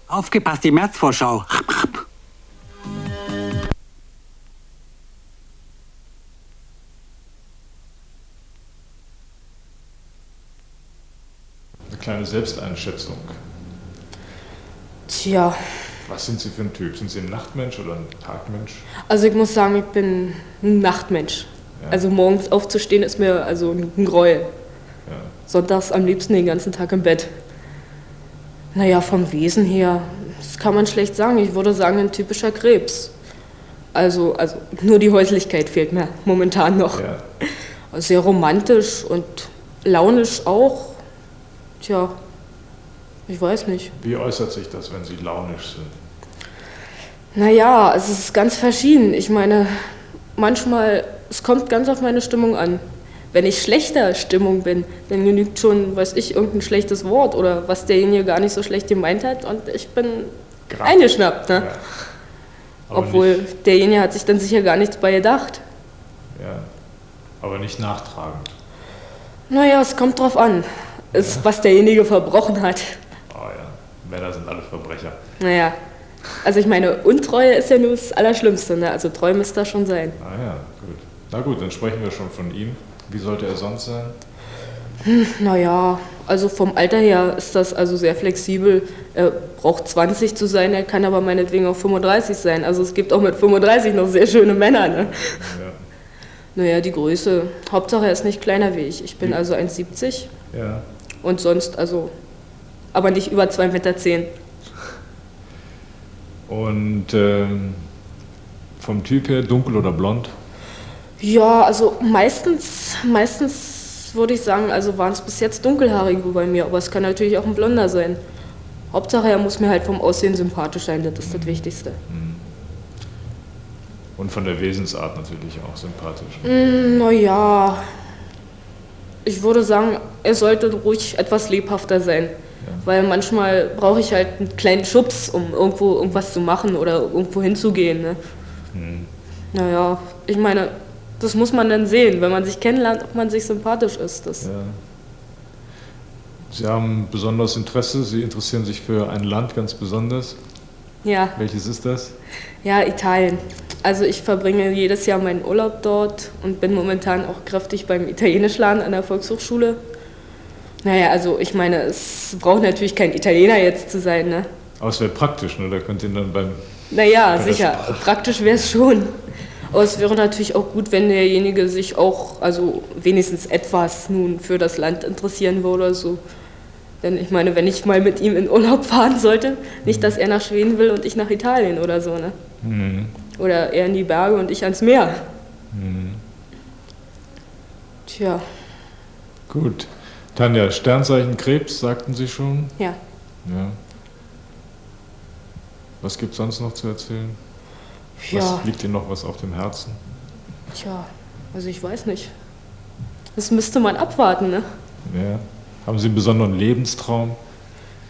Aufgepasst, die Märzvorschau. Eine kleine Selbsteinschätzung. Tja. Was sind Sie für ein Typ? Sind Sie ein Nachtmensch oder ein Tagmensch? Also ich muss sagen, ich bin ein Nachtmensch. Ja. Also morgens aufzustehen ist mir also ein Gräuel. Ja. Sonntags am liebsten den ganzen Tag im Bett. Naja, vom Wesen her, das kann man schlecht sagen. Ich würde sagen, ein typischer Krebs. Also nur die Häuslichkeit fehlt mir momentan noch. Ja. Sehr romantisch und launisch auch. Tja, ich weiß nicht. Wie äußert sich das, wenn Sie launisch sind? Naja, es ist ganz verschieden. Ich meine, manchmal, es kommt ganz auf meine Stimmung an. Wenn ich schlechter Stimmung bin, dann genügt schon, weiß ich, irgendein schlechtes Wort oder was derjenige gar nicht so schlecht gemeint hat und ich bin eingeschnappt. Ne? Ja. Obwohl derjenige hat sich dann sicher gar nichts bei gedacht. Ja, aber nicht nachtragend. Naja, es kommt drauf an, was derjenige verbrochen hat. Oh ja, Männer sind alle Verbrecher. Naja, also ich meine, Untreue ist ja nur das Allerschlimmste, ne? Also treu müsste das schon sein. Ah ja, gut. Na gut, dann sprechen wir schon von ihm. Wie sollte er sonst sein? Naja, also vom Alter her ist das also sehr flexibel. Er braucht 20 zu sein, er kann aber meinetwegen auch 35 sein. Also es gibt auch mit 35 noch sehr schöne Männer, ne? Ja. Naja, die Größe. Hauptsache er ist nicht kleiner wie ich. Ich bin also 1,70 Ja. und sonst also, aber nicht über 2,10 Meter. Und vom Typ her dunkel oder blond? Ja, also meistens würde ich sagen, also waren es bis jetzt Dunkelhaarige bei mir, aber es kann natürlich auch ein Blonder sein. Hauptsache er muss mir halt vom Aussehen sympathisch sein, das ist das Wichtigste. Und von der Wesensart natürlich auch sympathisch. Naja, ich würde sagen, er sollte ruhig etwas lebhafter sein. Ja. Weil manchmal brauche ich halt einen kleinen Schubs, um irgendwas zu machen oder irgendwo hinzugehen. Ne? Naja, ich meine, das muss man dann sehen, wenn man sich kennenlernt, ob man sich sympathisch ist. Das. Ja. Sie haben besonderes Interesse, Sie interessieren sich für ein Land ganz besonders. Ja. Welches ist das? Ja, Italien. Also ich verbringe jedes Jahr meinen Urlaub dort und bin momentan auch kräftig beim Italienischlernen an der Volkshochschule. Naja, also ich meine, es braucht natürlich kein Italiener jetzt zu sein, ne? Aber es wäre praktisch, ne? Da könnt ihr dann beim... Naja, sicher. Praktisch wäre es schon. Aber es wäre natürlich auch gut, wenn derjenige sich auch, also wenigstens etwas nun für das Land interessieren würde oder so. Denn ich meine, wenn ich mal mit ihm in Urlaub fahren sollte, nicht, dass er nach Schweden will und ich nach Italien oder so, ne? Oder er in die Berge und ich ans Meer. Tja. Gut. Tanja, Sternzeichen Krebs, sagten Sie schon? Ja. Ja. Was gibt es sonst noch zu erzählen? Ja. Was liegt Ihnen noch was auf dem Herzen? Tja, also ich weiß nicht. Das müsste man abwarten, ne? Ja. Haben Sie einen besonderen Lebenstraum?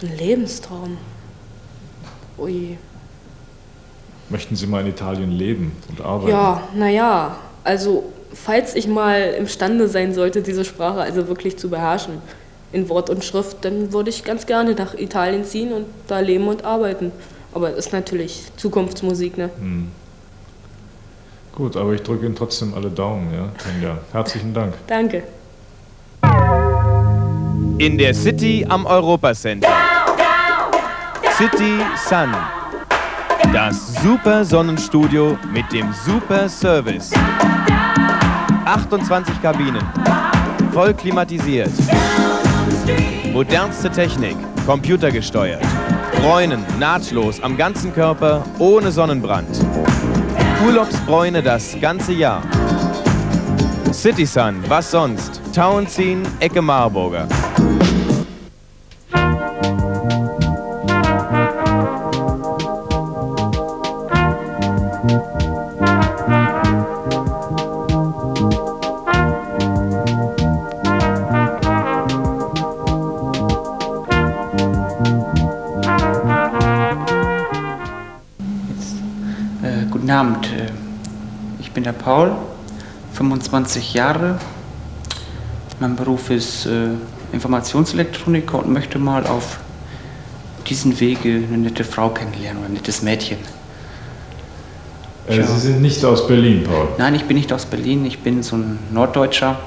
Ein Lebenstraum? Ui. Möchten Sie mal in Italien leben und arbeiten? Ja, naja, also falls ich mal imstande sein sollte, diese Sprache also wirklich zu beherrschen, in Wort und Schrift, dann würde ich ganz gerne nach Italien ziehen und da leben und arbeiten. Aber das ist natürlich Zukunftsmusik, ne? Gut, aber ich drücke Ihnen trotzdem alle Daumen, ja, Tanja. Herzlichen Dank. Danke. In der City am Europacenter. City Sun. Das Super Sonnenstudio mit dem Super Service. 28 Kabinen. Voll klimatisiert. Modernste Technik. Computergesteuert. Bräunen nahtlos am ganzen Körper ohne Sonnenbrand. Urlaubsbräune das ganze Jahr. City Sun, was sonst? Tauentzien, Ecke Marburger. Guten Abend, ich bin der Paul, 25 Jahre. Mein Beruf ist Informationselektroniker und möchte mal auf diesen Wege eine nette Frau kennenlernen oder ein nettes Mädchen. Sie sind nicht aus Berlin, Paul. Nein, ich bin nicht aus Berlin, ich bin so ein Norddeutscher.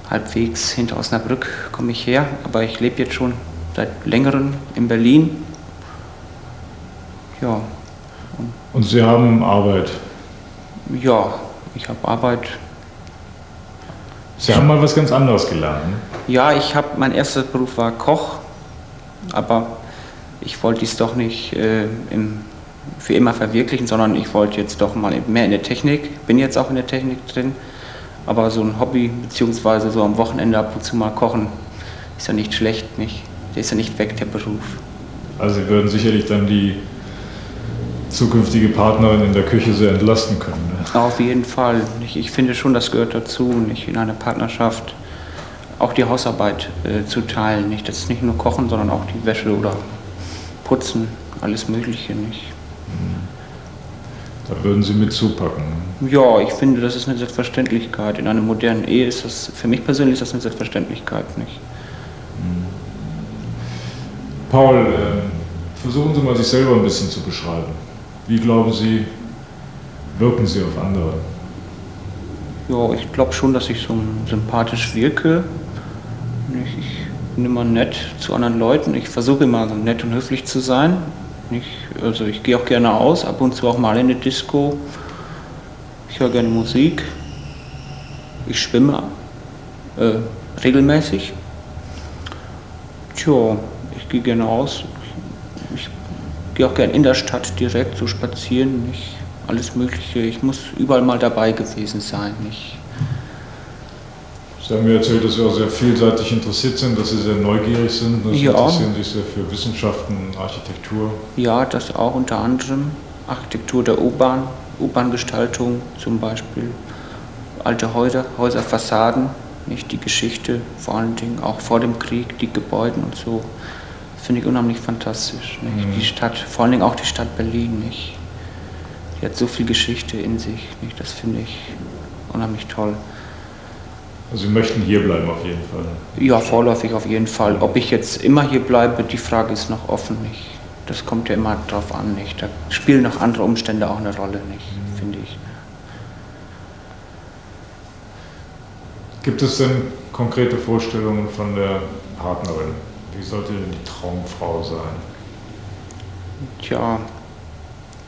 Halbwegs hinter Osnabrück komme ich her, aber ich lebe jetzt schon seit längerem in Berlin. Ja. Und Sie haben Arbeit? Ja, ich habe Arbeit. Sie haben mal was ganz anderes gelernt, ne? Ja, mein erster Beruf war Koch, aber ich wollte dies doch nicht für immer verwirklichen, sondern ich wollte jetzt doch mal mehr in der Technik, bin jetzt auch in der Technik drin, aber so ein Hobby, beziehungsweise so am Wochenende ab und zu mal kochen, ist ja nicht schlecht, nicht? Der ist ja nicht weg, der Beruf. Also Sie würden sicherlich dann die zukünftige Partnerin in der Küche sehr entlasten können, ne? Auf jeden Fall. Ich finde schon, das gehört dazu, nicht in einer Partnerschaft auch die Hausarbeit zu teilen. Nicht? Das ist nicht nur Kochen, sondern auch die Wäsche oder Putzen, alles Mögliche. Nicht? Da würden Sie mit zupacken, ne? Ja, ich finde, das ist eine Selbstverständlichkeit. In einer modernen Ehe ist das, für mich persönlich ist das eine Selbstverständlichkeit. Nicht? Paul, versuchen Sie mal, sich selber ein bisschen zu beschreiben. Wie glauben Sie, wirken Sie auf andere? Ja, ich glaube schon, dass ich so sympathisch wirke. Ich bin immer nett zu anderen Leuten. Ich versuche immer so nett und höflich zu sein. Also ich gehe auch gerne aus, ab und zu auch mal in eine Disco. Ich höre gerne Musik. Ich schwimme regelmäßig. Tja, ich gehe gerne aus. Ich gehe auch gerne in der Stadt direkt so spazieren. Nicht alles Mögliche. Ich muss überall mal dabei gewesen sein. Nicht? Sie haben mir erzählt, dass Sie auch sehr vielseitig interessiert sind, dass Sie sehr neugierig sind. Sie interessieren sich sehr für Wissenschaften, Architektur. Ja, das auch unter anderem. Architektur der U-Bahn, U-Bahn-Gestaltung zum Beispiel. Alte Häuser, Häuserfassaden, nicht die Geschichte, vor allen Dingen auch vor dem Krieg, die Gebäude und so. Finde ich unheimlich fantastisch. Nicht? Die Stadt, vor allen Dingen auch die Stadt Berlin. Nicht? Die hat so viel Geschichte in sich. Nicht? Das finde ich unheimlich toll. Also Sie möchten hier bleiben auf jeden Fall? Ja, vorläufig auf jeden Fall. Ob ich jetzt immer hier bleibe, die Frage ist noch offen. Nicht? Das kommt ja immer drauf an. Nicht? Da spielen noch andere Umstände auch eine Rolle, nicht? Finde ich. Gibt es denn konkrete Vorstellungen von der Partnerin? Wie sollte denn die Traumfrau sein? Tja,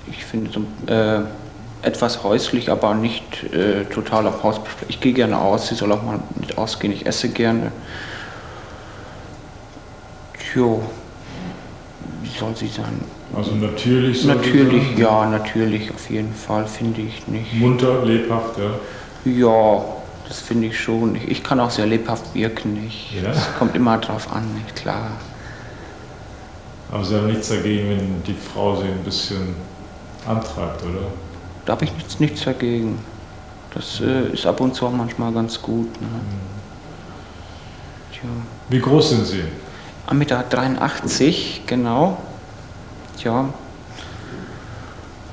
ich finde so, etwas häuslich, aber nicht total auf Haus. Ich gehe gerne aus, sie soll auch mal mit ausgehen, ich esse gerne. Tja, wie soll sie sein? Also natürlich soll Natürlich, sie sein? ja, natürlich, auf jeden Fall, finde ich nicht. Munter, lebhaft, ja? Ja, das finde ich schon. Ich kann auch sehr lebhaft wirken, nicht? Ja? Das kommt immer drauf an, nicht? Klar. Aber Sie haben nichts dagegen, wenn die Frau Sie ein bisschen antreibt, oder? Da habe ich nichts dagegen. Das ist ab und zu auch manchmal ganz gut. Ne? Tja. Wie groß sind Sie? 1,83 Meter, genau. Tja.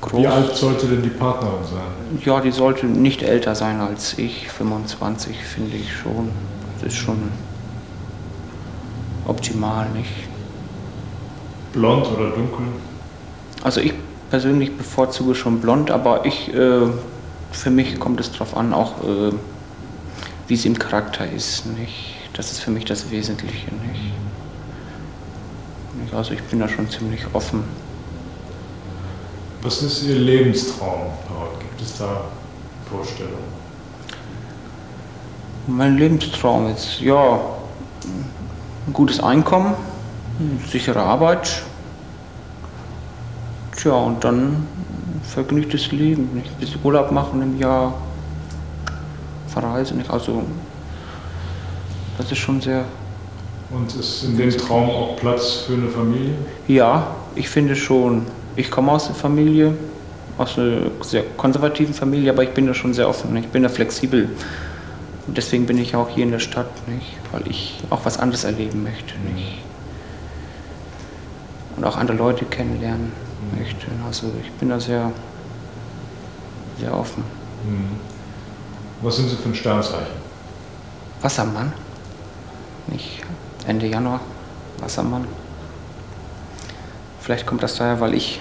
Groß. Wie alt sollte denn die Partnerin sein? Ja, die sollte nicht älter sein als ich. 25 finde ich schon. Das ist schon optimal, nicht? Blond oder dunkel? Also ich persönlich bevorzuge schon blond, aber für mich kommt es darauf an, auch wie sie im Charakter ist. Nicht? Das ist für mich das Wesentliche. Nicht? Also ich bin da schon ziemlich offen. Was ist Ihr Lebenstraum, Paul? Gibt es da Vorstellungen? Mein Lebenstraum ist, ja, ein gutes Einkommen, sichere Arbeit. Tja, und dann vergnügtes Leben, nicht? Ein bisschen Urlaub machen im Jahr, verreisen, nicht? Also, das ist schon sehr... Und ist in dem Traum auch Platz für eine Familie? Ja, ich finde schon. Ich komme aus einer Familie, aus einer sehr konservativen Familie, aber ich bin da schon sehr offen, nicht? Ich bin da flexibel. Und deswegen bin ich auch hier in der Stadt, nicht? Weil ich auch was anderes erleben möchte, nicht? Und auch andere Leute kennenlernen möchte. Also ich bin da sehr, sehr offen. Was sind Sie für ein Sternzeichen? Wassermann, nicht? Ende Januar, Wassermann. Vielleicht kommt das daher, weil ich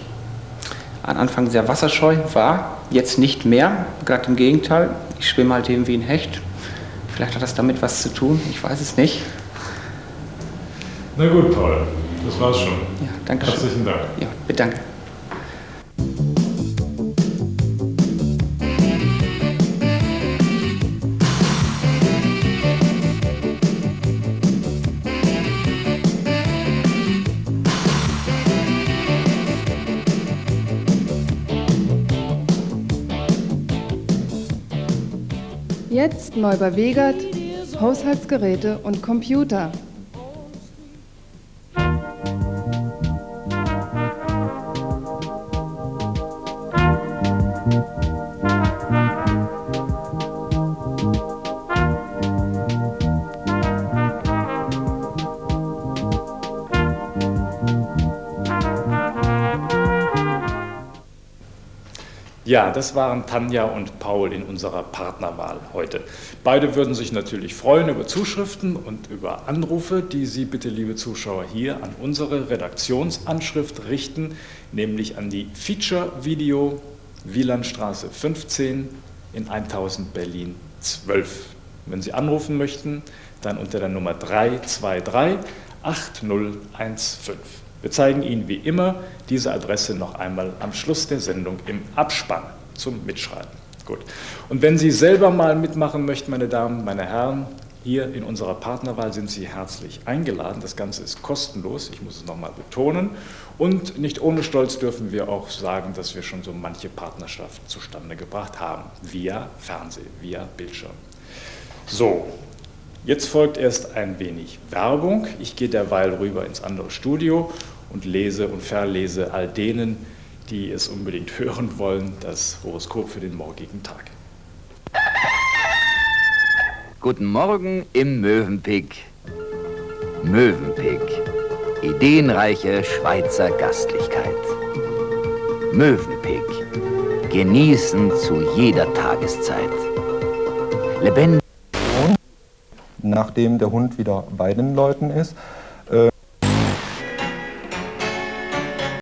am Anfang sehr wasserscheu war, jetzt nicht mehr, gerade im Gegenteil. Ich schwimme halt eben wie ein Hecht. Vielleicht hat das damit was zu tun, ich weiß es nicht. Na gut, Paul, das war's schon. Ja, danke schön. Herzlichen Dank. Ja, bedanke. Jetzt neu bei Wegert, Haushaltsgeräte und Computer. Ja, das waren Tanja und Paul in unserer Partnerwahl heute. Beide würden sich natürlich freuen über Zuschriften und über Anrufe, die Sie bitte, liebe Zuschauer, hier an unsere Redaktionsanschrift richten, nämlich an die Feature-Video Wielandstraße 15 in 1000 Berlin 12. Wenn Sie anrufen möchten, dann unter der Nummer 323 8015. Wir zeigen Ihnen wie immer diese Adresse noch einmal am Schluss der Sendung im Abspann zum Mitschreiben. Gut. Und wenn Sie selber mal mitmachen möchten, meine Damen, meine Herren, hier in unserer Partnerwahl sind Sie herzlich eingeladen. Das Ganze ist kostenlos, ich muss es nochmal betonen. Und nicht ohne Stolz dürfen wir auch sagen, dass wir schon so manche Partnerschaft zustande gebracht haben, via Fernsehen, via Bildschirm. So. Jetzt folgt erst ein wenig Werbung. Ich gehe derweil rüber ins andere Studio und lese und verlese all denen, die es unbedingt hören wollen, das Horoskop für den morgigen Tag. Guten Morgen im Mövenpick. Mövenpick. Ideenreiche Schweizer Gastlichkeit. Mövenpick. Genießen zu jeder Tageszeit. Lebendig. Nachdem der Hund wieder bei den Leuten ist,